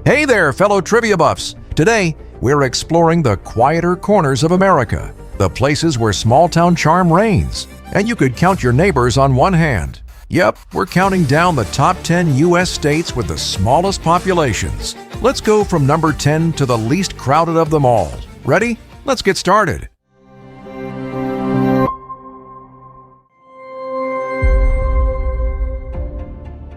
Hey there, fellow trivia buffs! Today, we're exploring the quieter corners of America, the places where small-town charm reigns, and you could count your neighbors on one hand. Yep, we're counting down the top 10 U.S. states with the smallest populations. Let's go from number 10 to the least crowded of them all. Ready? Let's get started.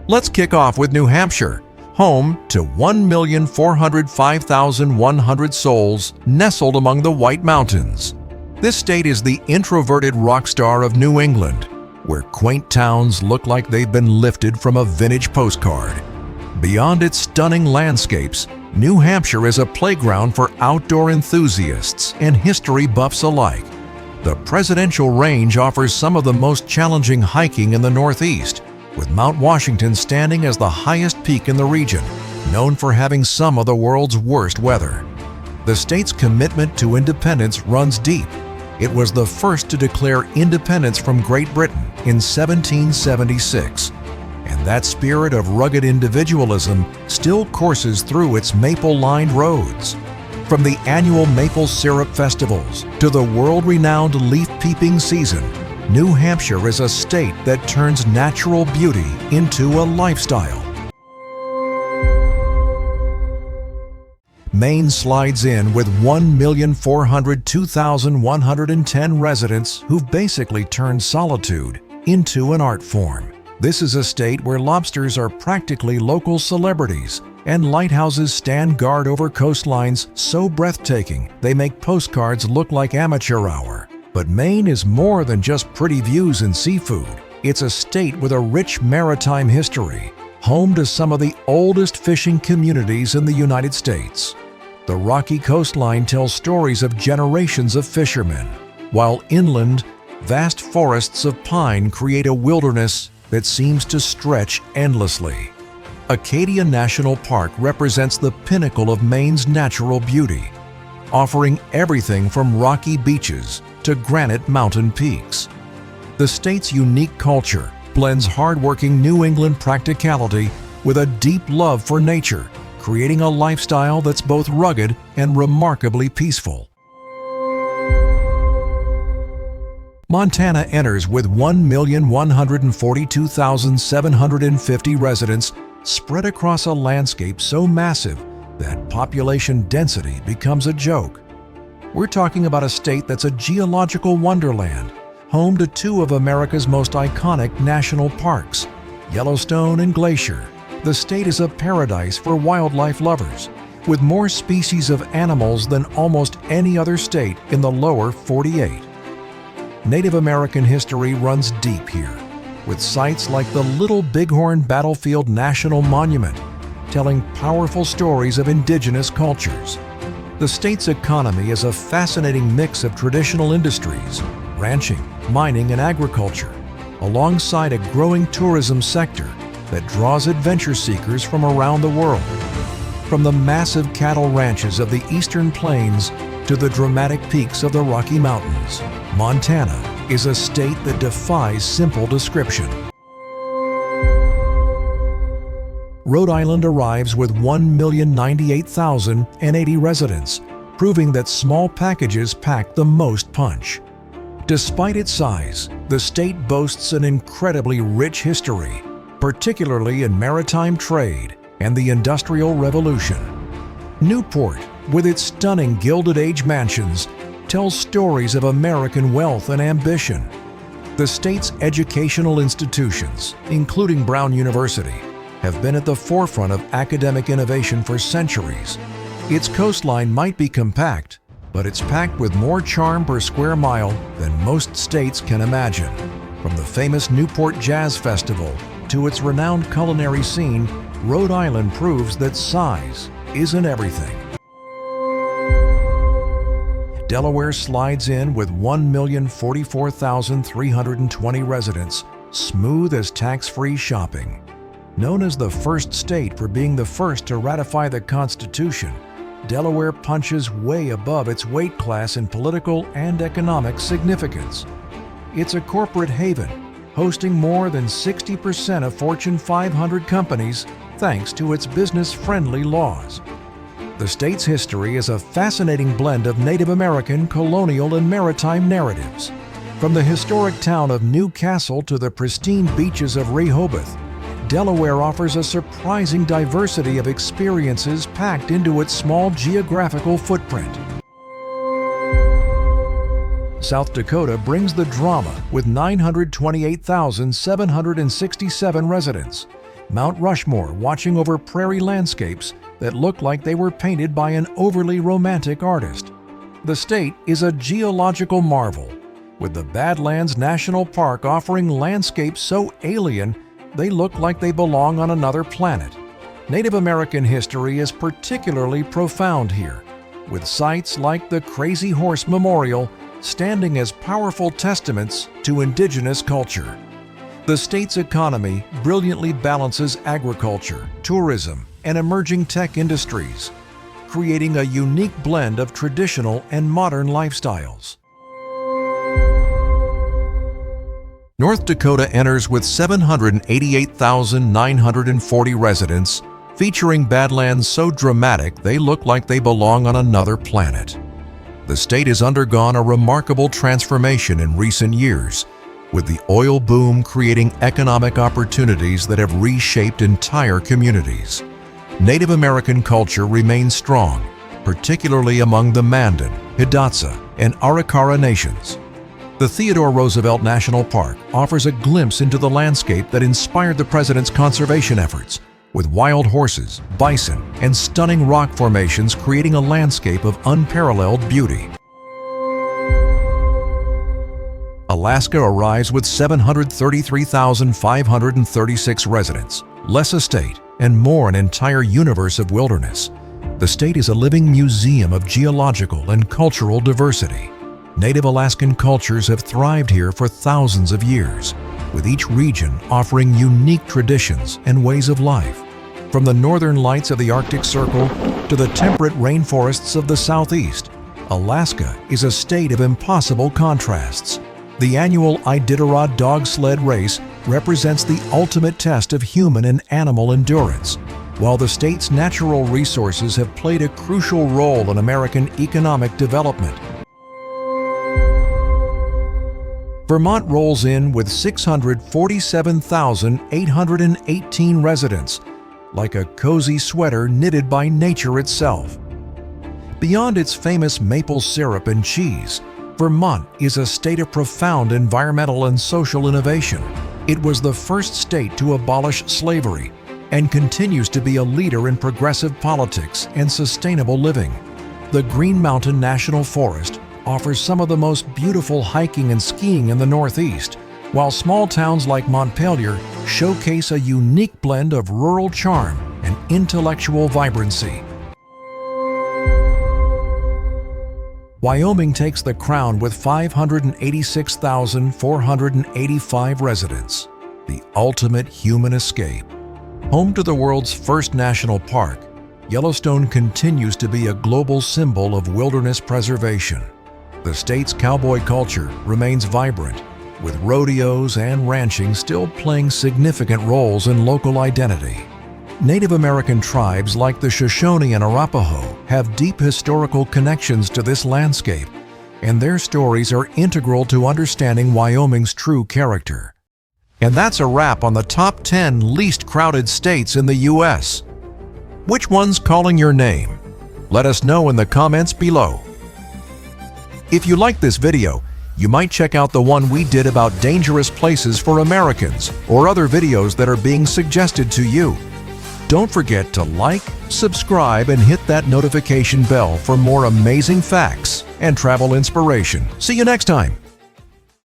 Let's kick off with New Hampshire, home to 1,405,100 souls nestled among the White Mountains. This state is the introverted rock star of New England, where quaint towns look like they've been lifted from a vintage postcard. Beyond its stunning landscapes, New Hampshire is a playground for outdoor enthusiasts and history buffs alike. The Presidential Range offers some of the most challenging hiking in the Northeast, with Mount Washington standing as the highest peak in the region, known for having some of the world's worst weather. The state's commitment to independence runs deep. It was the first to declare independence from Great Britain in 1776, and that spirit of rugged individualism still courses through its maple-lined roads. From the annual maple syrup festivals to the world-renowned leaf-peeping season, New Hampshire is a state that turns natural beauty into a lifestyle. Maine slides in with 1,402,110 residents who've basically turned solitude into an art form. This is a state where lobsters are practically local celebrities, and lighthouses stand guard over coastlines so breathtaking they make postcards look like amateur hour. But Maine is more than just pretty views and seafood. It's a state with a rich maritime history, home to some of the oldest fishing communities in the United States. The rocky coastline tells stories of generations of fishermen, while inland, vast forests of pine create a wilderness that seems to stretch endlessly. Acadia National Park represents the pinnacle of Maine's natural beauty, offering everything from rocky beaches to granite mountain peaks. The state's unique culture blends hardworking New England practicality with a deep love for nature, creating a lifestyle that's both rugged and remarkably peaceful. Montana enters with 1,142,750 residents spread across a landscape so massive that population density becomes a joke. We're talking about a state that's a geological wonderland, home to two of America's most iconic national parks, Yellowstone and Glacier. The state is a paradise for wildlife lovers, with more species of animals than almost any other state in the lower 48. Native American history runs deep here, with sites like the Little Bighorn Battlefield National Monument, telling powerful stories of indigenous cultures. The state's economy is a fascinating mix of traditional industries, ranching, mining, and agriculture, alongside a growing tourism sector that draws adventure seekers from around the world. From the massive cattle ranches of the Eastern Plains to the dramatic peaks of the Rocky Mountains, Montana is a state that defies simple description. Rhode Island arrives with 1,098,080 residents, proving that small packages pack the most punch. Despite its size, the state boasts an incredibly rich history, particularly in maritime trade and the Industrial Revolution. Newport, with its stunning Gilded Age mansions, tells stories of American wealth and ambition. The state's educational institutions, including Brown University, have been at the forefront of academic innovation for centuries. Its coastline might be compact, but it's packed with more charm per square mile than most states can imagine. From the famous Newport Jazz Festival to its renowned culinary scene, Rhode Island proves that size isn't everything. Delaware slides in with 1,044,320 residents, smooth as tax-free shopping. Known as the first state for being the first to ratify the Constitution, Delaware punches way above its weight class in political and economic significance. It's a corporate haven, hosting more than 60% of Fortune 500 companies thanks to its business-friendly laws. The state's history is a fascinating blend of Native American, colonial, and maritime narratives. From the historic town of New Castle to the pristine beaches of Rehoboth, Delaware offers a surprising diversity of experiences packed into its small geographical footprint. South Dakota brings the drama with 928,767 residents. Mount Rushmore watching over prairie landscapes that look like they were painted by an overly romantic artist. The state is a geological marvel, with the Badlands National Park offering landscapes so alien they look like they belong on another planet. Native American history is particularly profound here, with sites like the Crazy Horse Memorial standing as powerful testaments to indigenous culture. The state's economy brilliantly balances agriculture, tourism, and emerging tech industries, creating a unique blend of traditional and modern lifestyles. North Dakota enters with 788,940 residents, featuring Badlands so dramatic they look like they belong on another planet. The state has undergone a remarkable transformation in recent years, with the oil boom creating economic opportunities that have reshaped entire communities. Native American culture remains strong, particularly among the Mandan, Hidatsa, and Arikara nations. The Theodore Roosevelt National Park offers a glimpse into the landscape that inspired the president's conservation efforts, with wild horses, bison, and stunning rock formations creating a landscape of unparalleled beauty. Alaska arrives with 733,536 residents, less a state, and more an entire universe of wilderness. The state is a living museum of geological and cultural diversity. Native Alaskan cultures have thrived here for thousands of years, with each region offering unique traditions and ways of life. From the northern lights of the Arctic Circle to the temperate rainforests of the Southeast, Alaska is a state of impossible contrasts. The annual Iditarod dog sled race represents the ultimate test of human and animal endurance, while the state's natural resources have played a crucial role in American economic development. Vermont rolls in with 647,818 residents, like a cozy sweater knitted by nature itself. Beyond its famous maple syrup and cheese, Vermont is a state of profound environmental and social innovation. It was the first state to abolish slavery and continues to be a leader in progressive politics and sustainable living. The Green Mountain National Forest offers some of the most beautiful hiking and skiing in the Northeast, while small towns like Montpelier showcase a unique blend of rural charm and intellectual vibrancy. Wyoming takes the crown with 586,485 residents, the ultimate human escape. Home to the world's first national park, Yellowstone continues to be a global symbol of wilderness preservation. The state's cowboy culture remains vibrant, with rodeos and ranching still playing significant roles in local identity. Native American tribes like the Shoshone and Arapaho have deep historical connections to this landscape, and their stories are integral to understanding Wyoming's true character. And that's a wrap on the top 10 least crowded states in the U.S. Which one's calling your name? Let us know in the comments below. If you like this video, you might check out the one we did about dangerous places for Americans, or other videos that are being suggested to you. Don't forget to like, subscribe, and hit that notification bell for more amazing facts and travel inspiration. See you next time.